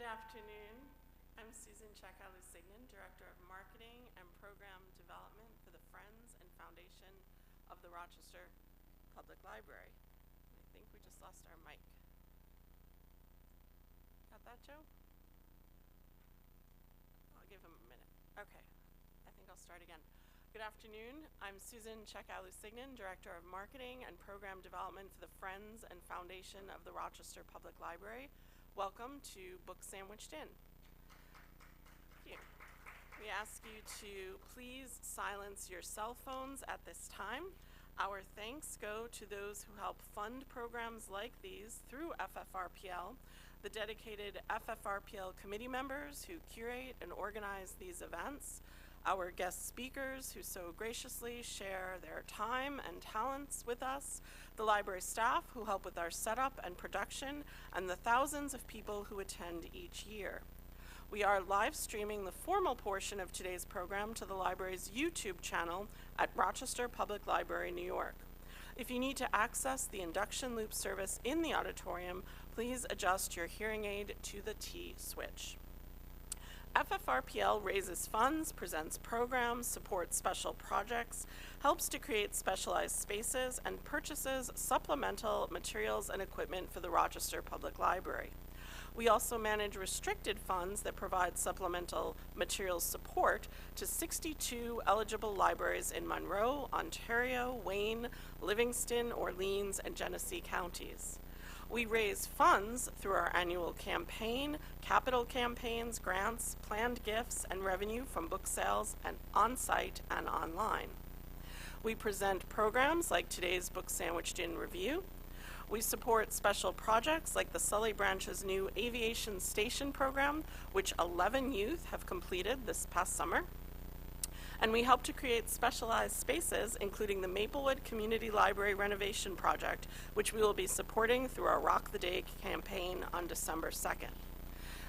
Good afternoon. I'm Susan Chakalu-Signan, Director of Marketing and Program Development for the Friends and Foundation of the Rochester Public Library. I think we just lost our mic. Got that, Joe? I'll give him a minute. Okay, I think I'll start again. Good afternoon. I'm Susan Chakalu-Signan, Director of Marketing and Program Development for the Friends and Foundation of the Rochester Public Library. Welcome to Book Sandwiched In. Thank you. We ask you to please silence your cell phones at this time. Our thanks go to those who help fund programs like these through FFRPL, the dedicated FFRPL committee members who curate and organize these events, our guest speakers who so graciously share their time and talents with us, the library staff who help with our setup and production, and the thousands of people who attend each year. We are live streaming the formal portion of today's program to the library's YouTube channel at Rochester Public Library, New York. If you need to access the induction loop service in the auditorium, please adjust your hearing aid to the T switch. FFRPL raises funds, presents programs, supports special projects, helps to create specialized spaces, and purchases supplemental materials and equipment for the Rochester Public Library. We also manage restricted funds that provide supplemental materials support to 62 eligible libraries in Monroe, Ontario, Wayne, Livingston, Orleans, and Genesee counties. We raise funds through our annual campaign, capital campaigns, grants, planned gifts, and revenue from book sales and on-site and online. We present programs like today's Book Sandwiched In Review. We support special projects like the Sully Branch's new Aviation Station program, which 11 youth have completed this past summer. And we help to create specialized spaces, including the Maplewood Community Library renovation project, which we will be supporting through our Rock the Day campaign on December 2nd.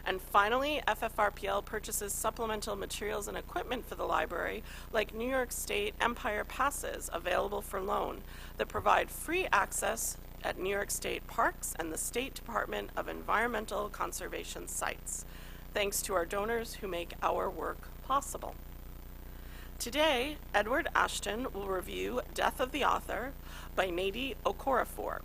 And finally, FFRPL purchases supplemental materials and equipment for the library, like New York State Empire Passes available for loan, that provide free access at New York State parks and the State Department of Environmental Conservation sites. Thanks to our donors who make our work possible. Today, Edward Ashton will review Death of the Author by Nnedi Okorafor.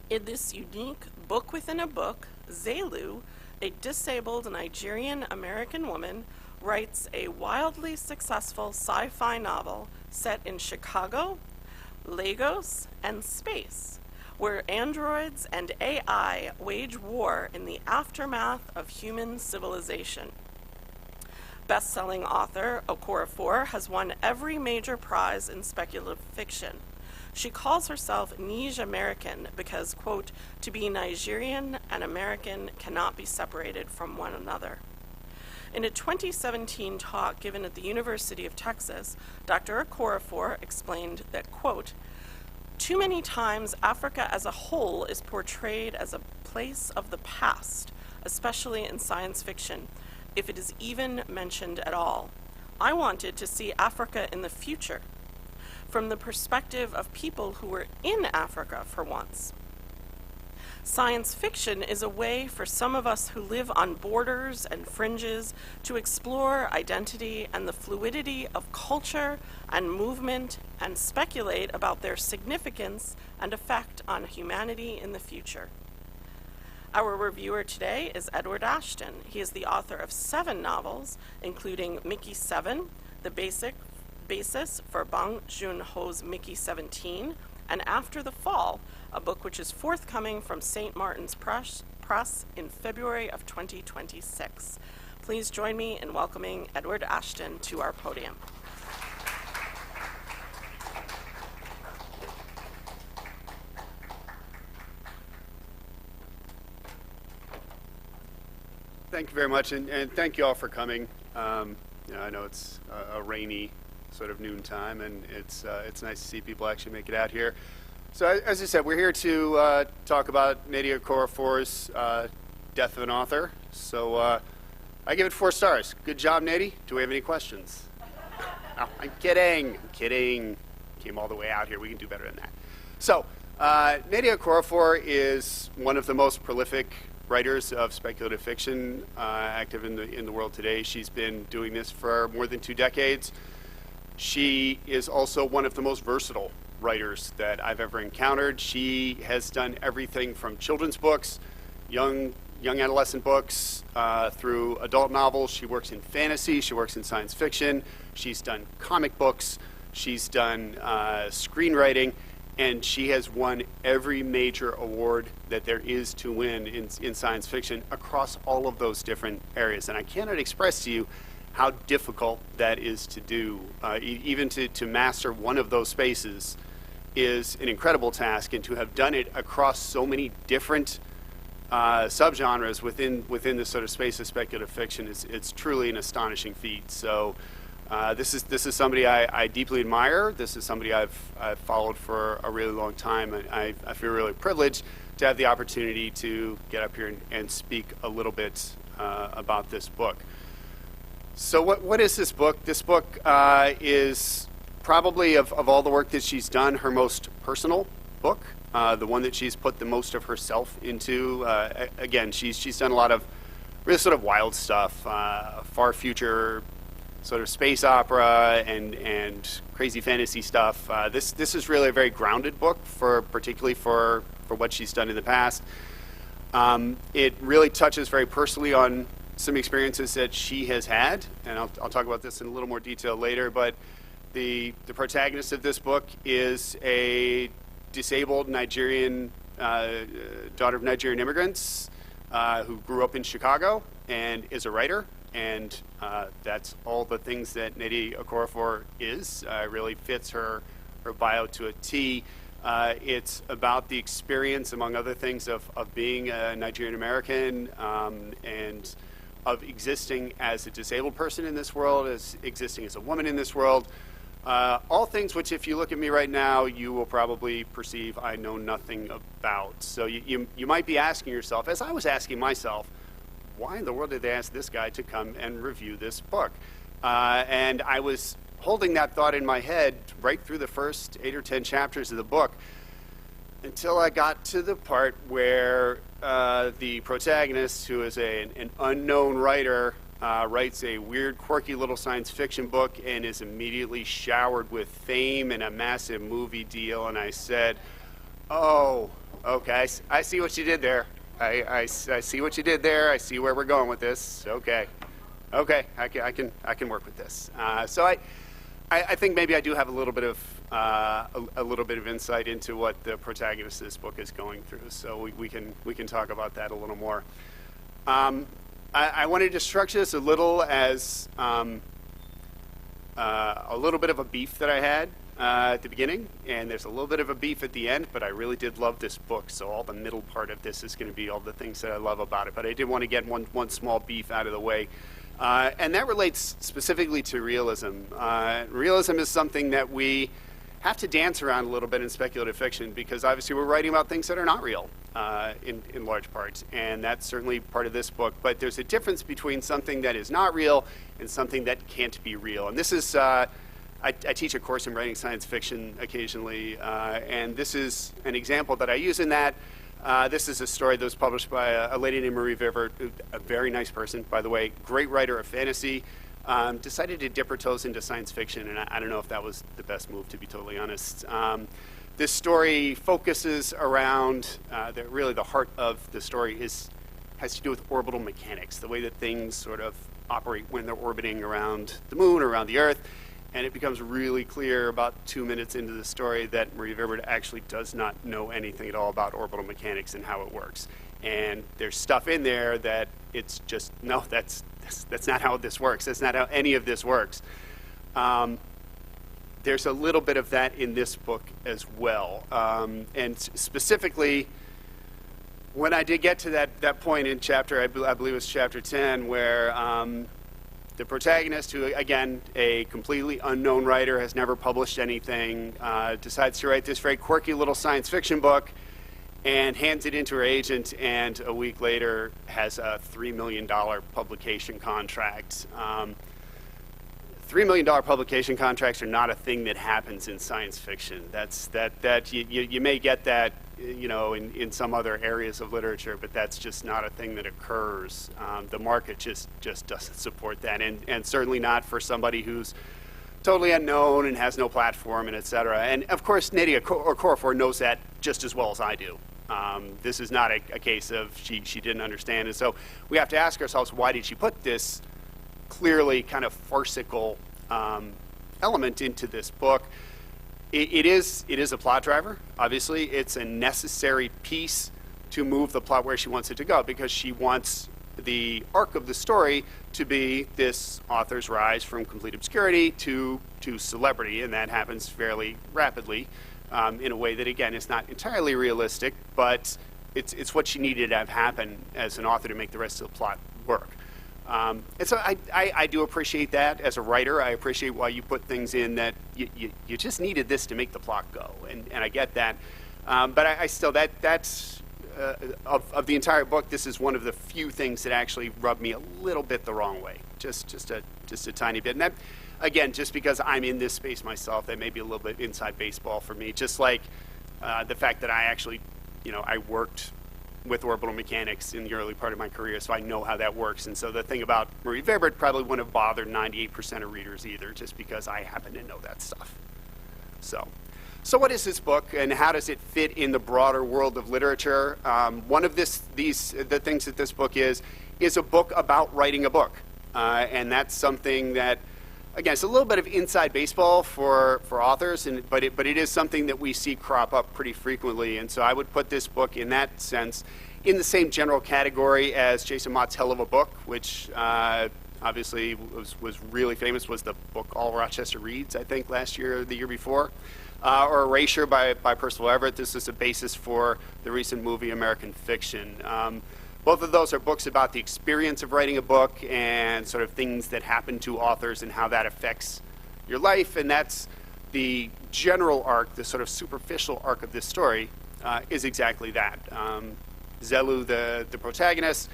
In this unique book within a book, Zelu, a disabled Nigerian-American woman, writes a wildly successful sci-fi novel set in Chicago, Lagos, and space, where androids and AI wage war in the aftermath of human civilization. Best-selling author Okorafor has won every major prize in speculative fiction. She calls herself Niger American because, quote, to be Nigerian and American cannot be separated from one another. In a 2017 talk given at the University of Texas, Dr. Okorafor explained that, quote, too many times Africa as a whole is portrayed as a place of the past, especially in science fiction, if it is even mentioned at all. I wanted to see Africa in the future, from the perspective of people who were in Africa for once. Science fiction is a way for some of us who live on borders and fringes to explore identity and the fluidity of culture and movement and speculate about their significance and effect on humanity in the future. Our reviewer today is Edward Ashton. He is the author of 7 novels, including Mickey 7, the basis for Bong Joon-ho's Mickey 17, and After the Fall, a book which is forthcoming from St. Martin's Press in February of 2026. Please join me in welcoming Edward Ashton to our podium. Thank you very much, and thank you all for coming. I know it's a rainy sort of noontime, and it's nice to see people actually make it out here. So as I said, we're here to talk about Nnedi Okorafor's Death of an Author. So I give it 4 stars. Good job, Nnedi. Do we have any questions? No, I'm kidding. Came all the way out here. We can do better than that. So Nnedi Okorafor is one of the most prolific writers of speculative fiction active in the world today. She's been doing this for more than 2 decades. She is also one of the most versatile writers that I've ever encountered. She has done everything from children's books, young adolescent books, through adult novels. She works in fantasy. She works in science fiction. She's done comic books. She's done screenwriting. And she has won every major award that there is to win in science fiction across all of those different areas. And I cannot express to you how difficult that is to do. Even to master one of those spaces is an incredible task, and to have done it across so many different subgenres within this sort of space of speculative fiction it's truly an astonishing feat. So this is somebody I deeply admire. This is somebody I've followed for a really long time, and I feel really privileged to have the opportunity to get up here and speak a little bit about this book. So what is this book? This book is probably, of all the work that she's done, her most personal book, the one that she's put the most of herself into. Again, she's done a lot of really sort of wild stuff, far future sort of space opera and crazy fantasy stuff. This is really a very grounded book, particularly for what she's done in the past. It really touches very personally on some experiences that she has had, and I'll talk about this in a little more detail later, but the protagonist of this book is a disabled Nigerian, daughter of Nigerian immigrants who grew up in Chicago and is a writer, and that's all the things that Nnedi Okorafor is. Really fits her bio to a T. It's about the experience, among other things, of being a Nigerian American and of existing as a disabled person in this world, as existing as a woman in this world. All things which, if you look at me right now, you will probably perceive I know nothing about. So you might be asking yourself, as I was asking myself, why in the world did they ask this guy to come and review this book? And I was holding that thought in my head right through the first 8 or 10 chapters of the book, until I got to the part where the protagonist, who is an unknown writer, writes a weird, quirky little science fiction book and is immediately showered with fame and a massive movie deal. And I said, oh, okay, I see what you did there. I see what you did there. I see where we're going with this. Okay, I can work with this. So I think maybe I do have a little bit of insight into what the protagonist of this book is going through. So we can talk about that a little more. I wanted to structure this a little as a little bit of a beef that I had at the beginning, and there's a little bit of a beef at the end, but I really did love this book, so all the middle part of this is going to be all the things that I love about it. But I did want to get one small beef out of the way, and that relates specifically to realism. Realism is something that we have to dance around a little bit in speculative fiction, because obviously we're writing about things that are not real in large part, and that's certainly part of this book. But there's a difference between something that is not real and something that can't be real. And this is, I teach a course in writing science fiction occasionally, and this is an example that I use in that. This is a story that was published by a lady named Marie Viver, a very nice person, by the way, great writer of fantasy. Decided to dip her toes into science fiction, and I don't know if that was the best move, to be totally honest. This story focuses around, really the heart of the story has to do with orbital mechanics, the way that things sort of operate when they're orbiting around the moon or around the Earth. And it becomes really clear about 2 minutes into the story that Marie Viver actually does not know anything at all about orbital mechanics and how it works. And there's stuff in there that it's just, no, that's not how this works. That's not how any of this works. There's a little bit of that in this book as well. And specifically, when I did get to that point in chapter, I believe it was chapter 10, where the protagonist, who, again, a completely unknown writer, has never published anything, decides to write this very quirky little science fiction book and hands it into her agent, and a week later has a $3 million publication contract. $3 million publication contracts are not a thing that happens in science fiction. You may get that in some other areas of literature, but that's just not a thing that occurs. The market just doesn't support that, and certainly not for somebody who's totally unknown and has no platform, and et cetera. And of course, Nnedi Okorafor knows that just as well as I do. This is not a case of she didn't understand, and so we have to ask ourselves, why did she put this clearly kind of farcical element into this book? It is a plot driver. Obviously, it's a necessary piece to move the plot where she wants it to go, because she wants the arc of the story to be this author's rise from complete obscurity to celebrity, and that happens fairly rapidly in a way that, again, is not entirely realistic, but it's what she needed to have happen as an author to make the rest of the plot work. And so I do appreciate that as a writer. I appreciate why you put things in that you just needed this to make the plot go, and I get that. But I still, that's of the entire book, this is one of the few things that actually rubbed me a little bit the wrong way, just a tiny bit. And that, again, just because I'm in this space myself, that may be a little bit inside baseball for me. Just like the fact that I actually, I worked with orbital mechanics in the early part of my career, so I know how that works. And so the thing about Marie Weber probably wouldn't have bothered 98% of readers either, just because I happen to know that stuff. So what is this book, and how does it fit in the broader world of literature? One of the things that this book is a book about writing a book, and that's something that, again, it's a little bit of inside baseball for authors, but it is something that we see crop up pretty frequently. And so I would put this book in that sense in the same general category as Jason Mott's Hell of a Book, which obviously was really famous, was the book All Rochester Reads, I think, last year or the year before. Or Erasure by Percival Everett. This is a basis for the recent movie American Fiction. Both of those are books about the experience of writing a book and sort of things that happen to authors and how that affects your life. And that's the general arc, the sort of superficial arc of this story, is exactly that. Zelu, the protagonist,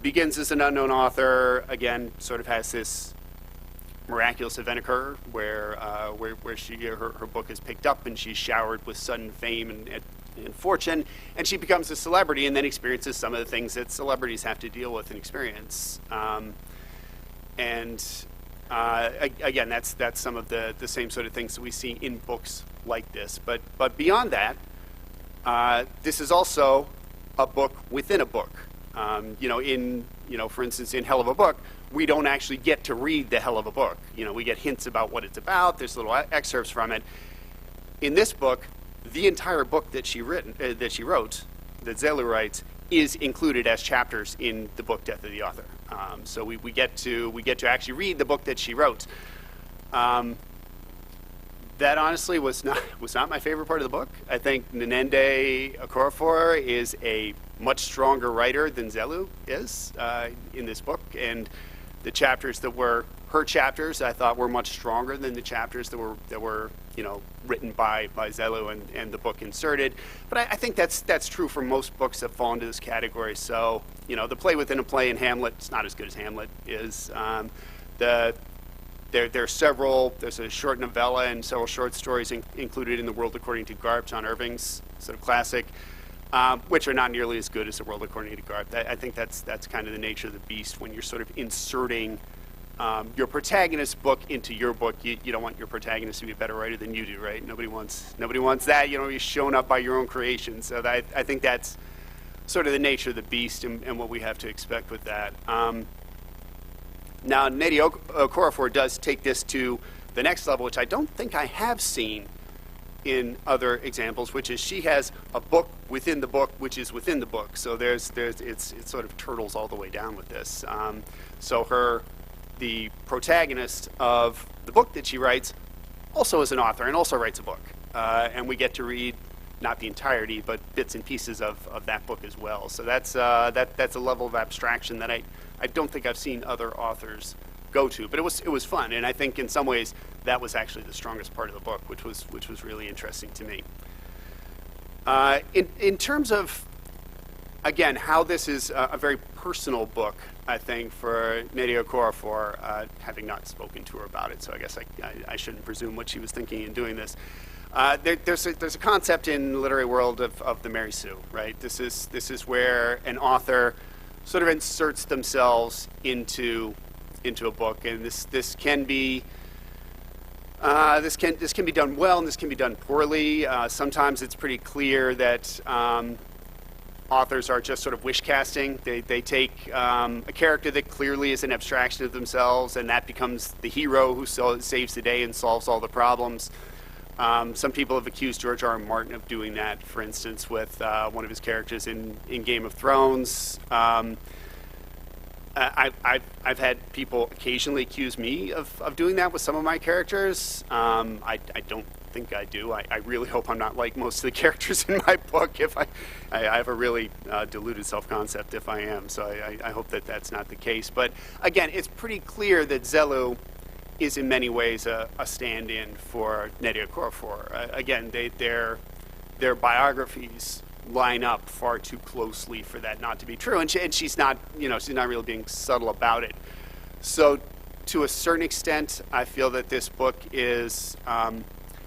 begins as an unknown author, again, sort of has this miraculous event occur where her book is picked up and she's showered with sudden fame and fortune, and she becomes a celebrity and then experiences some of the things that celebrities have to deal with and experience. Again, that's some of the same sort of things that we see in books like this. But beyond that, this is also a book within a book. For instance, in Hell of a Book, we don't actually get to read the hell of a book. We get hints about what it's about. There's little excerpts from it. In this book, the entire book that she wrote, that Zelu writes, is included as chapters in the book Death of the Author. So we get to actually read the book that she wrote. That honestly was not my favorite part of the book. I think Nnedi Okorafor is a much stronger writer than Zelu is in this book, and the chapters that were her chapters, I thought, were much stronger than the chapters that were written by Zelu and the book inserted. But I think that's true for most books that fall into this category. So the play within a play in Hamlet is not as good as Hamlet is. There's a short novella and several short stories included in The World According to Garp, John Irving's sort of classic, which are not nearly as good as The World According to Garp. I think that's kind of the nature of the beast when you're sort of inserting your protagonist's book into your book. You don't want your protagonist to be a better writer than you do, right? Nobody wants that. You're shown up by your own creation. So I think that's sort of the nature of the beast and what we have to expect with that. Now, Nnedi Okorafor does take this to the next level, which I don't think I have seen in other examples, which is she has a book within the book, which is within the book. So it's sort of turtles all the way down with this. So the protagonist of the book that she writes also is an author and also writes a book. And we get to read not the entirety, but bits and pieces of that book as well. So that's a level of abstraction that I don't think I've seen other authors go to, but it was fun, and I think in some ways that was actually the strongest part of the book, which was really interesting to me. In terms of, again, how this is a very personal book, I think, for Nnedi Okorafor, having not spoken to her about it, so I guess I shouldn't presume what she was thinking in doing this. There's a concept in the literary world of the Mary Sue, right? This is where an author sort of inserts themselves into a book, and this can be done well, and this can be done poorly. Sometimes it's pretty clear that authors are just sort of wish casting. They take a character that clearly is an abstraction of themselves, and that becomes the hero who saves the day and solves all the problems. Some people have accused George R. R. Martin of doing that, for instance, with one of his characters in Game of Thrones. I've had people occasionally accuse me of doing that with some of my characters. I don't think I do. I really hope I'm not like most of the characters in my book. If I have a really deluded self-concept if I am, so I hope that that's not the case. But again, it's pretty clear that Zelu is in many ways a stand-in for Nnedi Okorafor. Again, their biographies line up far too closely for that not to be true, and she's not really being subtle about it. So, to a certain extent, I feel that this book is, I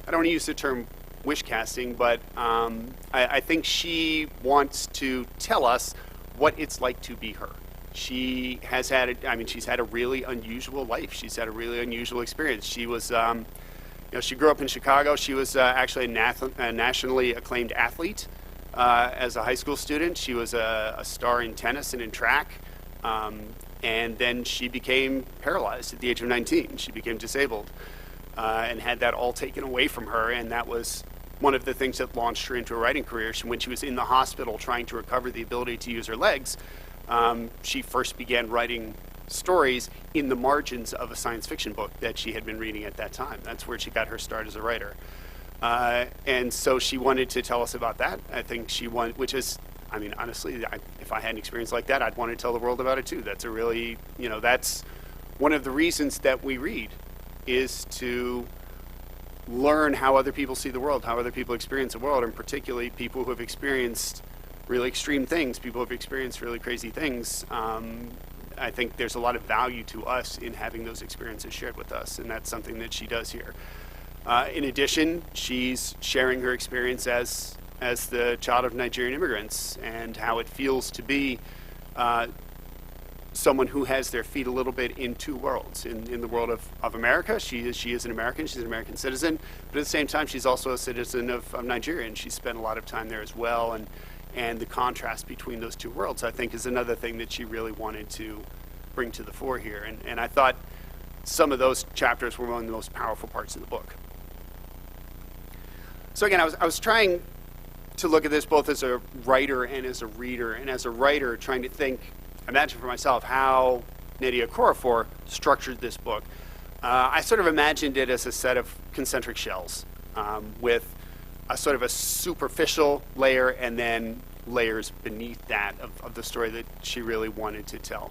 don't want to use the term wish casting, but I think she wants to tell us what it's like to be her. She has she's had a really unusual life. She's had a really unusual experience. She was, she grew up in Chicago. She was actually a nationally acclaimed athlete as a high school student. She was a star in tennis and in track. And then she became paralyzed at the age of 19. She became disabled and had that all taken away from her. And that was one of the things that launched her into a writing career. When she was in the hospital trying to recover the ability to use her legs, she first began writing stories in the margins of a science fiction book that she had been reading at that time. That's where she got her start as a writer. And so she wanted to tell us about that. I think which is, honestly, if I had an experience like that, I'd want to tell the world about it too. That's a really, that's one of the reasons that we read, is to learn how other people see the world, how other people experience the world, and particularly people who have experienced really extreme things, people who have experienced really crazy things. I think there's a lot of value to us in having those experiences shared with us, and that's something that she does here. In addition, she's sharing her experience as the child of Nigerian immigrants and how it feels to be someone who has their feet a little bit in two worlds. In the world of America, she is an American, she's an American citizen, but at the same time, she's also a citizen of Nigeria, and she spent a lot of time there as well. And the contrast between those two worlds, I think, is another thing that she really wanted to bring to the fore here. And I thought some of those chapters were one of the most powerful parts of the book. So again, I was trying to look at this both as a writer and as a reader. And as a writer, trying to imagine for myself how Nnedi Okorafor structured this book. I sort of imagined it as a set of concentric shells with a sort of a superficial layer and then layers beneath that of the story that she really wanted to tell.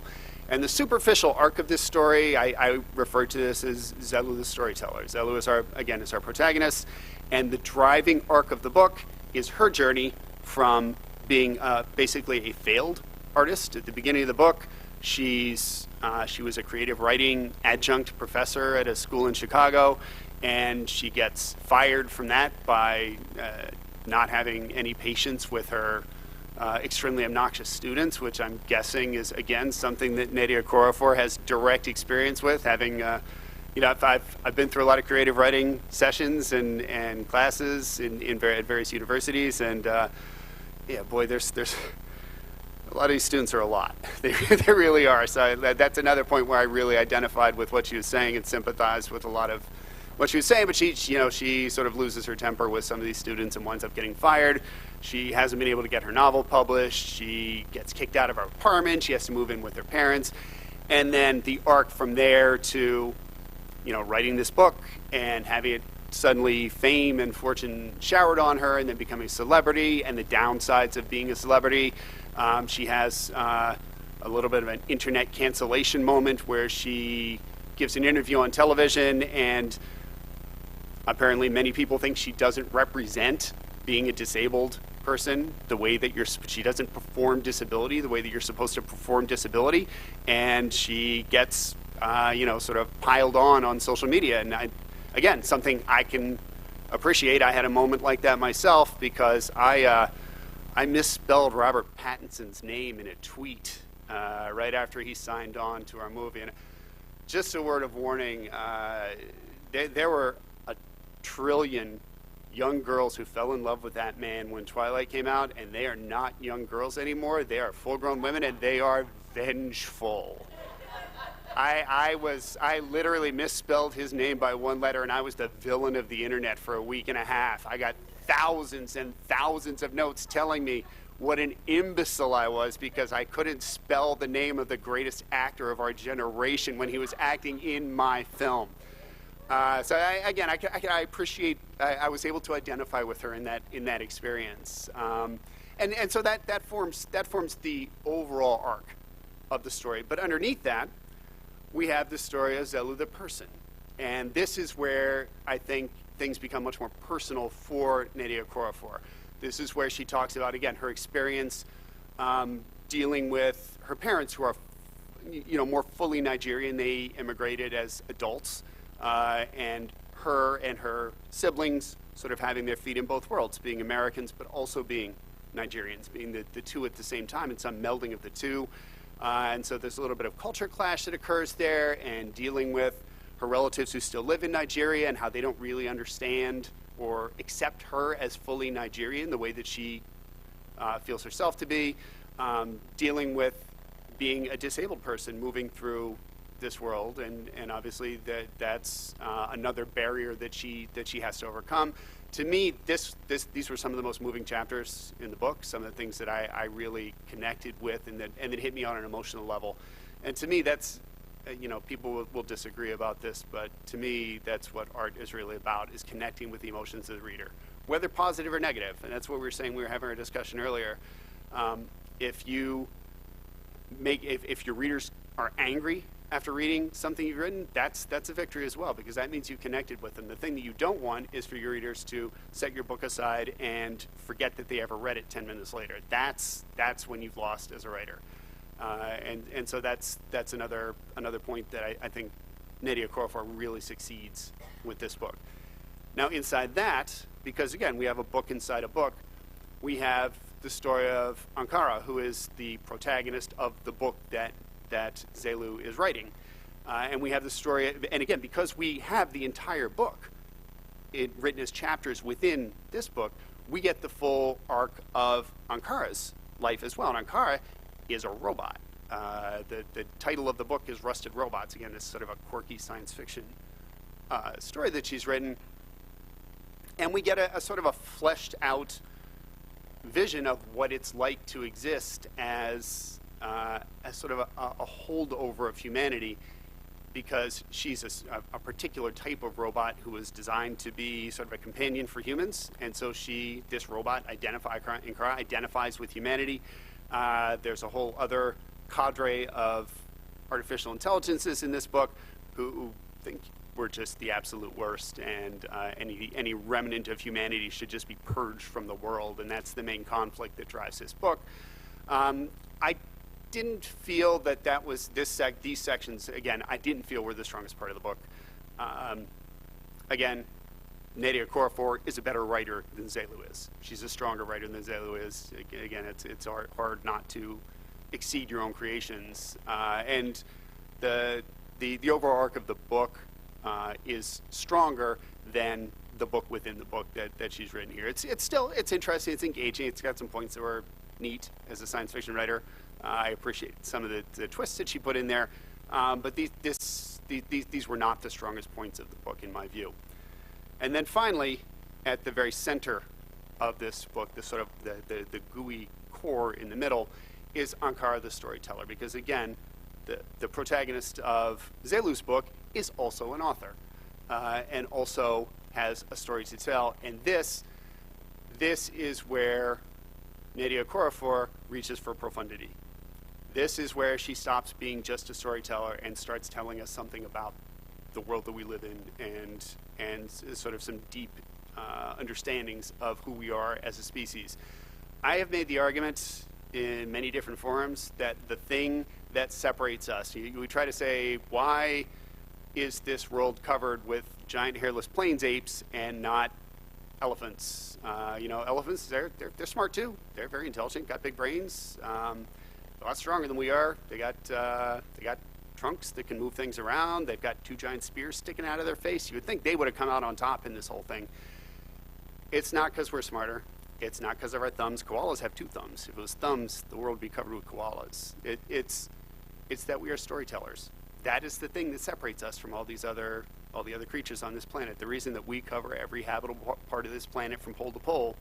And the superficial arc of this story, I refer to this as Zelu the storyteller. Zelu is our protagonist, and the driving arc of the book is her journey from being basically a failed artist. At the beginning of the book, she was a creative writing adjunct professor at a school in Chicago, and she gets fired from that by not having any patience with her extremely obnoxious students, which I'm guessing is, again, something that Nnedi Okorafor has direct experience with, having, I've been through a lot of creative writing sessions and classes at various universities, and there's a lot of these students are a lot. They really are. So that's another point where I really identified with what she was saying and sympathized with a lot of what she was saying, but she sort of loses her temper with some of these students and winds up getting fired. She hasn't been able to get her novel published. She gets kicked out of her apartment. She has to move in with her parents. And then the arc from there to, writing this book and having it suddenly fame and fortune showered on her, and then becoming a celebrity, and the downsides of being a celebrity. She has a little bit of an internet cancellation moment where she gives an interview on television, and apparently many people think she doesn't represent being a disabled person the way that she doesn't perform disability the way that you're supposed to perform disability, and she gets sort of piled on social media. And again, something I can appreciate. I had a moment like that myself because I misspelled Robert Pattinson's name in a tweet right after he signed on to our movie. And just a word of warning, there were a trillion young girls who fell in love with that man when Twilight came out, and they are not young girls anymore. They are full-grown women, and they are vengeful. I literally misspelled his name by one letter, and I was the villain of the internet for a week and a half. I got thousands and thousands of notes telling me what an imbecile I was because I couldn't spell the name of the greatest actor of our generation when he was acting in my film. So I appreciate. I was able to identify with her in that experience, and so that forms the overall arc of the story. But underneath that, we have the story of Zelu the person, and this is where I think things become much more personal for Nnedi Okorafor. This is where she talks about, again, her experience dealing with her parents who are, more fully Nigerian. They immigrated as adults, and her and her siblings sort of having their feet in both worlds, being Americans but also being Nigerians, being the two at the same time, and some melding of the two. And so there's a little bit of culture clash that occurs there, and dealing with her relatives who still live in Nigeria and how they don't really understand or accept her as fully Nigerian the way that she feels herself to be, dealing with being a disabled person moving through this world, and obviously that's another barrier that she has to overcome. To me, these were some of the most moving chapters in the book, some of the things that I really connected with and that hit me on an emotional level. And to me, that's, people will disagree about this, but to me, that's what art is really about, is connecting with the emotions of the reader, whether positive or negative. And that's what we were saying, we were having our discussion earlier. If your readers are angry after reading something you've written, that's a victory as well, because that means you connected with them. The thing that you don't want is for your readers to set your book aside and forget that they ever read it 10 minutes later. That's when you've lost as a writer. And so that's another point that I think Nnedi Okorafor really succeeds with this book. Now inside that, because again, we have a book inside a book, we have the story of Ankara, who is the protagonist of the book that Zelu is writing. And we have the story, and again, because we have the entire book written as chapters within this book, we get the full arc of Ankara's life as well. And Ankara is a robot. The title of the book is Rusted Robots. Again, this is sort of a quirky science fiction story that she's written. And we get a sort of a fleshed out vision of what it's like to exist as sort of a holdover of humanity, because she's a particular type of robot who was designed to be sort of a companion for humans, and so this robot Ankara identifies with humanity. There's a whole other cadre of artificial intelligences in this book who think we're just the absolute worst, and any remnant of humanity should just be purged from the world, and that's the main conflict that drives this book. I didn't feel that was these sections, again, I didn't feel were the strongest part of the book. Again, Nnedi Okorafor is a better writer than Zelu is. She's a stronger writer than Zelu is. Again, it's hard not to exceed your own creations. And the overall arc of the book is stronger than the book within the book that she's written here. It's interesting, it's engaging, it's got some points that were neat as a science fiction writer. I appreciate some of the twists that she put in there, but these were not the strongest points of the book in my view. And then finally, at the very center of this book, the sort of the gooey core in the middle, is Ankara the storyteller, because again, the protagonist of Zelu's book is also an author, and also has a story to tell. And this is where Nnedi Okorafor reaches for profundity. This is where she stops being just a storyteller and starts telling us something about the world that we live in, and sort of some deep understandings of who we are as a species. I have made the argument in many different forums that the thing that separates us, we try to say, why is this world covered with giant hairless plains apes and not elephants. Elephants, they're smart too. They're very intelligent, got big brains, a lot stronger than we are. They got trunks that can move things around. They've got 2 giant spears sticking out of their face. You would think they would have come out on top in this whole thing. It's not because we're smarter. It's not because of our thumbs. Koalas have 2 thumbs. If it was thumbs, the world would be covered with koalas. It's that we are storytellers. That is the thing that separates us from all the other creatures on this planet. The reason that we cover every habitable part of this planet from pole to pole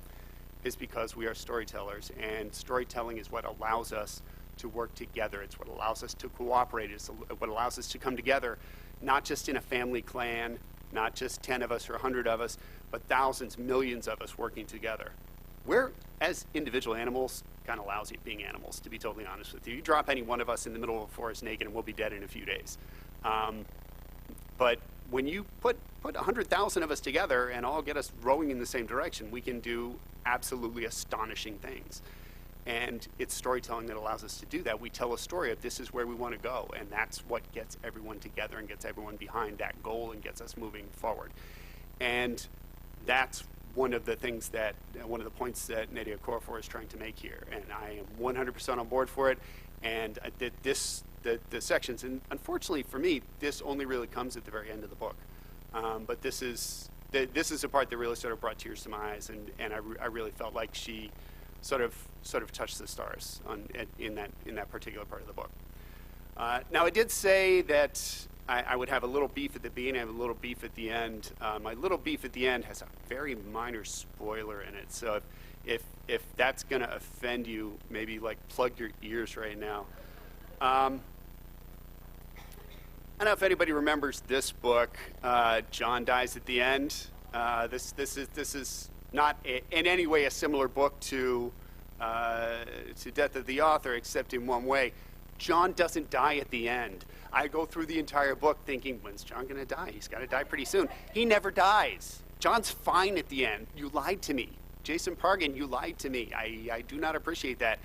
is because we are storytellers, and storytelling is what allows us to work together. It's what allows us to cooperate. It's what allows us to come together, not just in a family clan, not just 10 of us or 100 of us, but thousands, millions of us working together. We're, as individual animals, kind of lousy at being animals, to be totally honest with you. You drop any one of us in the middle of a forest naked and we'll be dead in a few days. But when you put 100,000 of us together and all get us rowing in the same direction, we can do absolutely astonishing things. And it's storytelling that allows us to do that. We tell a story of this is where we want to go, and that's what gets everyone together and gets everyone behind that goal and gets us moving forward. And that's one of the points that Nnedi Okorafor is trying to make here, and I am 100% on board for it. And the sections, and unfortunately for me, this only really comes at the very end of the book. But this is a part that really sort of brought tears to my eyes, and I really felt like she sort of touched the stars in that particular part of the book. Now, I did say that I would have a little beef at the beginning, I have a little beef at the end. My little beef at the end has a very minor spoiler in it, so if that's going to offend you, maybe like plug your ears right now. I don't know if anybody remembers this book. John dies at the end. This is not in any way a similar book to Death of the Author, except in one way. John doesn't die at the end. I go through the entire book thinking, when's John going to die? He's got to die pretty soon. He never dies. John's fine at the end. You lied to me. Jason Pargin, you lied to me. I do not appreciate that.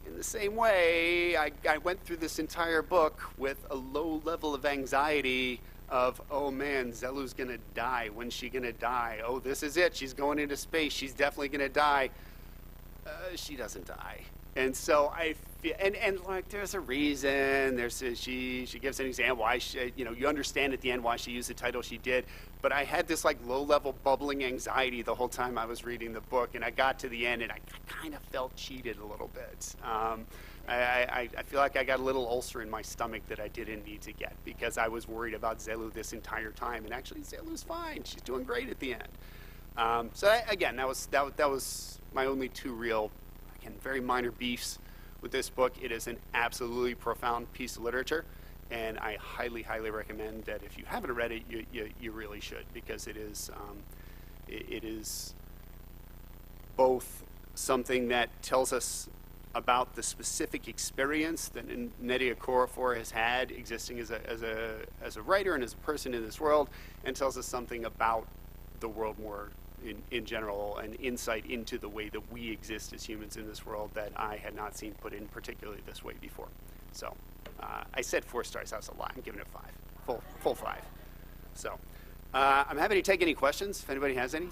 In the same way, I went through this entire book with a low level of anxiety of, oh man, Zelu's going to die. When's she going to die? Oh, this is it. She's going into space. She's definitely going to die. She doesn't die. And so I feel, and like there's a reason. She gives an example why you understand at the end why she used the title she did. But I had this like low-level bubbling anxiety the whole time I was reading the book, and I got to the end and I kind of felt cheated a little bit. I feel like I got a little ulcer in my stomach that I didn't need to get because I was worried about Zelu this entire time, and actually Zelu's fine. She's doing great at the end. That was my only 2 real, again, very minor beefs with this book. It is an absolutely profound piece of literature, and I highly, highly recommend that if you haven't read it, you really should, because it is as something that tells us about the specific experience that Nnedi Okorafor has had existing as a writer and as a person in this world, and tells us something about the world more in general, an insight into the way that we exist as humans in this world that I had not seen put in particularly this way before. So I said 4 stars. That was a lie. I'm giving it 5. Full 5. So I'm happy to take any questions if anybody has any.